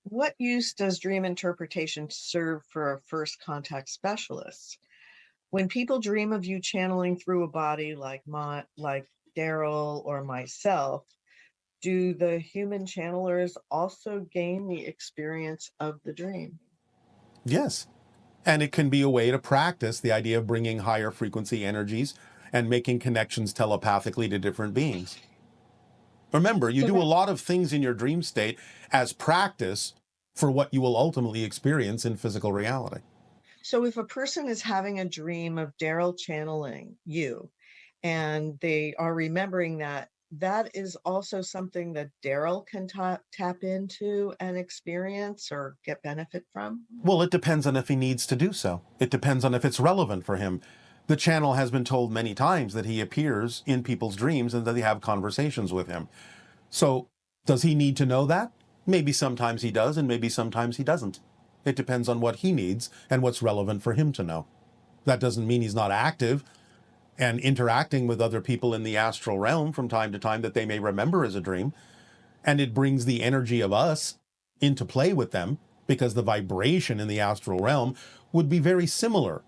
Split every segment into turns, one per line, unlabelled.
What use does dream interpretation serve for a first contact specialist? When people dream of you channeling through a body like Daryl or myself, do the human channelers also gain the experience of the dream?
Yes. And it can be a way to practice the idea of bringing higher frequency energies and making connections telepathically to different beings. Remember, you
So
do a
that
lot of things in your dream state as practice for what you will ultimately experience in physical reality.
so if a person is having a dream of Daryl channeling you and they are remembering that, that is also something that Daryl can tap into and experience or get benefit from?
Well, it depends on if he needs to do so. It depends on if it's relevant for him. The channel has been told many times that he appears in people's dreams and that they have conversations with him. So, does he need to know that? Maybe sometimes he does, and maybe sometimes he doesn't. It depends on what he needs and what's relevant for him to know. That doesn't mean he's not active and interacting with other people in the astral realm from time to time that they may remember as a dream. And it brings the energy of us into play with them because the vibration in the astral realm would be very similar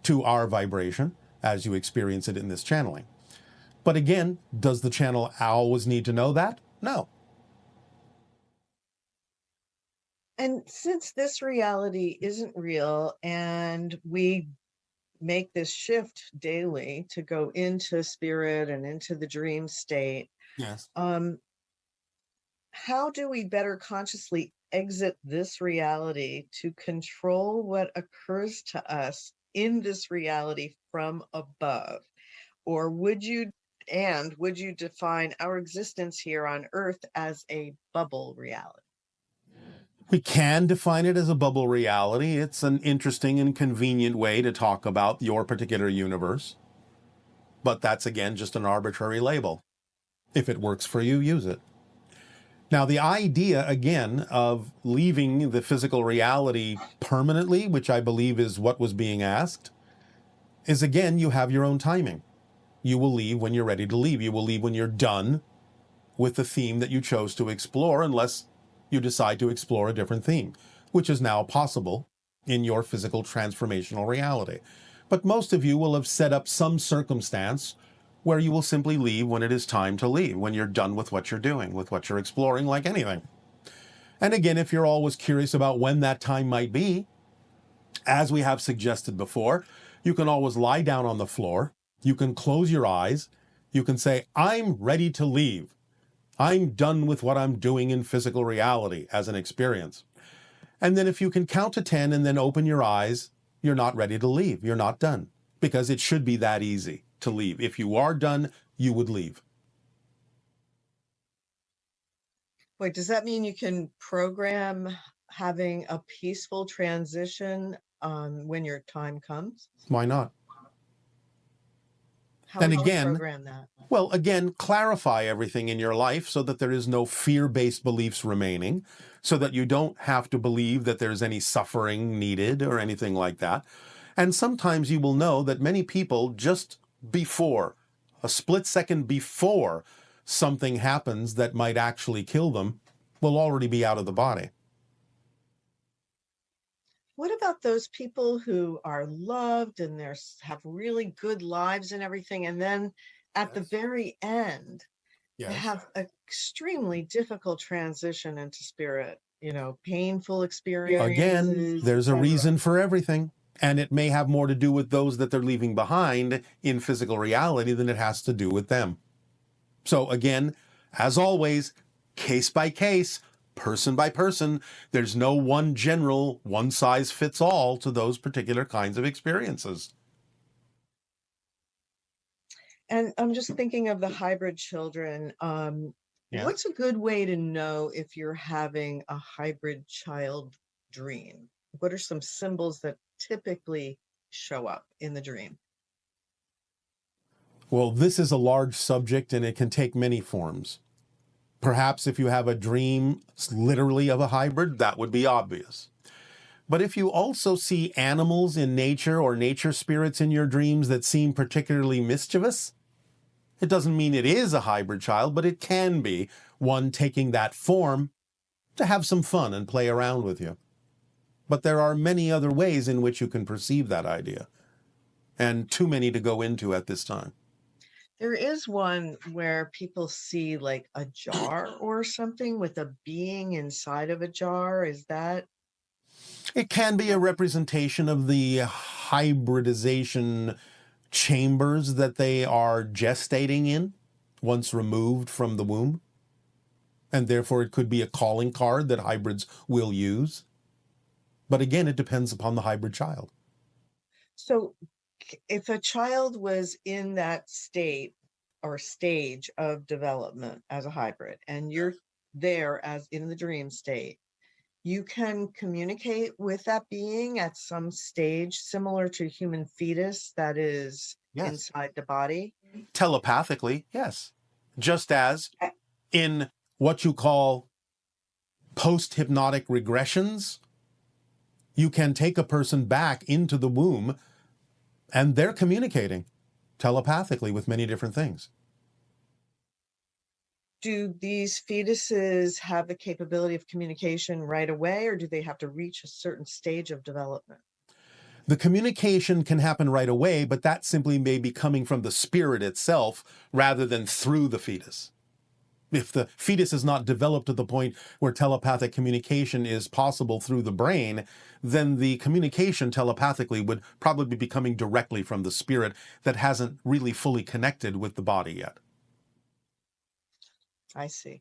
to our vibration as you experience it in this channeling. But again, does the channel always need to know that? No.
And since this reality isn't real and we make this shift daily to go into spirit and into the dream state,
Yes.
um, how do we better consciously exit this reality to control what occurs to us in this reality from above? Or would you define our existence here on Earth as a bubble reality?
We can define it as a bubble reality. It's an interesting and convenient way to talk about your particular universe. But that's again just an arbitrary label. If it works for you, use it. Now, the idea, again, of leaving the physical reality permanently, which I believe is what was being asked, is again, you have your own timing. You will leave when you're ready to leave. You will leave when you're done with the theme that you chose to explore, unless you decide to explore a different theme, which is now possible in your physical transformational reality. But most of you will have set up some circumstance where you will simply leave when it is time to leave, when you're done with what you're doing, with what you're exploring, like anything. And again, if you're always curious about when that time might be, as we have suggested before, you can always lie down on the floor, you can close your eyes, you can say, I'm ready to leave. I'm done with what I'm doing in physical reality as an experience. And then if you can count to 10 and then open your eyes, you're not ready to leave. You're not done, because it should be that easy to leave. If you are done, you would leave.
Wait, does that mean you can program having a peaceful transition when your time comes?
Why not?
How
And
would you
again,
program that?
well, again, clarify everything in your life so that there is no fear-based beliefs remaining, so that you don't have to believe that there's any suffering needed or anything like that. And sometimes you will know that many people, just before, a split second before something happens that might actually kill them, will already be out of the body.
What about those people who are loved and have really good lives and everything, and then at the
Yes.
very end, they
Yes.
have an extremely difficult transition into spirit, painful
Again,
experiences,
there's a
etc.
reason for everything. And it may have more to do with those that they're leaving behind in physical reality than it has to do with them. So again, as always, case by case, person by person, there's no one general, one size fits all to those particular kinds of experiences.
And I'm just thinking of the hybrid children.
Yeah.
What's a good way to know if you're having a hybrid child dream? What are some symbols that typically show up in the dream?
Well, this is a large subject and it can take many forms. Perhaps if you have a dream literally of a hybrid, that would be obvious. But if you also see animals in nature or nature spirits in your dreams that seem particularly mischievous, it doesn't mean it is a hybrid child, but it can be one taking that form to have some fun and play around with you. But there are many other ways in which you can perceive that idea, and too many to go into at this time.
There is one where people see like a jar or something with a being inside of a jar. Is that?
It can be a representation of the hybridization chambers that they are gestating in once removed from the womb. And therefore, it could be a calling card that hybrids will use. But again, it depends upon the hybrid child.
So if a child was in that state or stage of development as a hybrid, and you're there as in the dream state, you can communicate with that being at some stage similar to human fetus that is
Yes.
inside the body.
Telepathically, yes. Just as in what you call post-hypnotic regressions, you can take a person back into the womb and they're communicating telepathically with many different things.
Do these fetuses have the capability of communication right away, or do they have to reach a certain stage of development?
The communication can happen right away, but that simply may be coming from the spirit itself rather than through the fetus. If the fetus is not developed to the point where telepathic communication is possible through the brain, then the communication telepathically would probably be coming directly from the spirit that hasn't really fully connected with the body yet.
I see.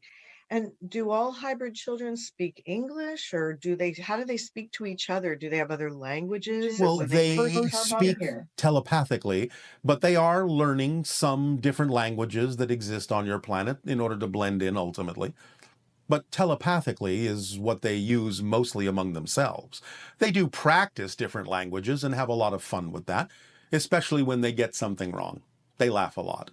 And do all hybrid children speak English, or how do they speak to each other? Do they have other languages
Well,
when
they
first come
speak
here?
telepathically, but they are learning some different languages that exist on your planet in order to blend in ultimately. But telepathically is what they use mostly among themselves. They do practice different languages and have a lot of fun with that, especially when they get something wrong. They laugh a lot.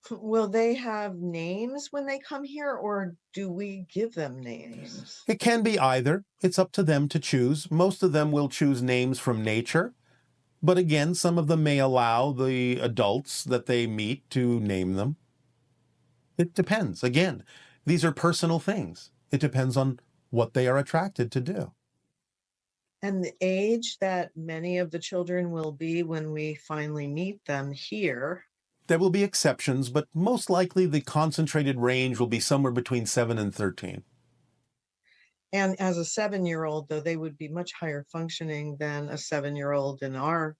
Will they have names when they come here, or do we give them names?
It can be either. It's up to them to choose. Most of them will choose names from nature. But again, some of them may allow the adults that they meet to name them. It depends. Again, these are personal things. It depends on what they are attracted to do.
And the age that many of the children will be when we finally meet them here.
There will be exceptions, but most likely the concentrated range will be somewhere between 7 and 13.
And as a 7-year-old, though, they would be much higher functioning than a 7-year-old in our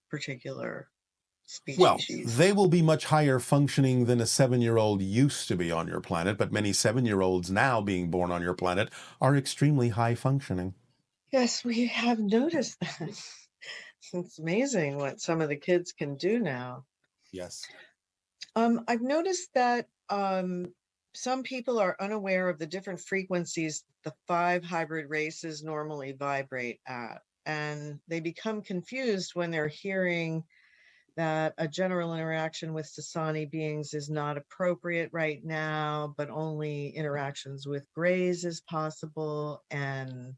particular
Well,
species.
they will be much higher functioning than a 7-year-old used to be on your planet, but many 7-year-olds now being born on your planet are extremely high functioning.
Yes, we have noticed that. It's amazing what some of the kids can do now.
Yes.
I've noticed that some people are unaware of the different frequencies the 5 hybrid races normally vibrate at, and they become confused when they're hearing that a general interaction with Sasani beings is not appropriate right now, but only interactions with grays is possible. And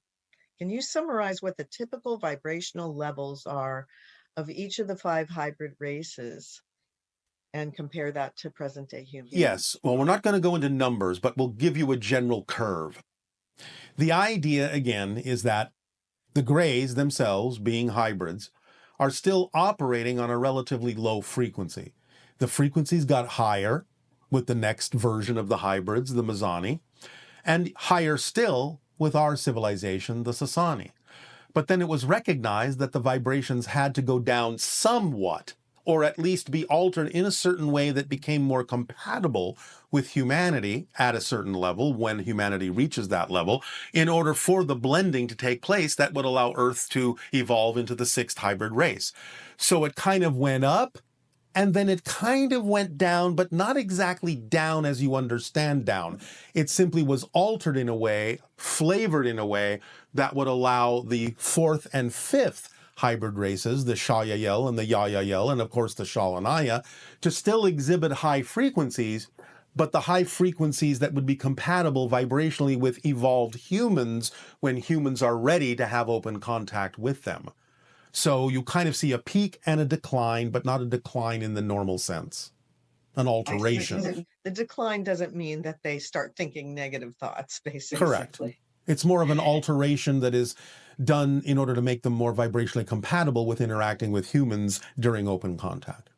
can you summarize what the typical vibrational levels are of each of the 5 hybrid races and compare that to present day humans?
Yes. Well, we're not going to go into numbers, but we'll give you a general curve. The idea, again, is that the grays themselves, being hybrids, are still operating on a relatively low frequency. The frequencies got higher with the next version of the hybrids, the Mizani, and higher still with our civilization, the Sasani. But then it was recognized that the vibrations had to go down somewhat, or at least be altered in a certain way that became more compatible with humanity at a certain level when humanity reaches that level, in order for the blending to take place that would allow Earth to evolve into the 6th hybrid race. So it kind of went up, and then it kind of went down, but not exactly down as you understand down. It simply was altered in a way, flavored in a way that would allow the 4th and 5th hybrid races, the Shayayel and the Yayayel, and of course the Shalanaya, to still exhibit high frequencies, but the high frequencies that would be compatible vibrationally with evolved humans when humans are ready to have open contact with them. So you kind of see a peak and a decline, but not a decline in the normal sense. an
I see.
alteration.
The decline doesn't mean that they start thinking negative thoughts,
Correct.
basically.
It's more of an alteration that is done in order to make them more vibrationally compatible with interacting with humans during open contact.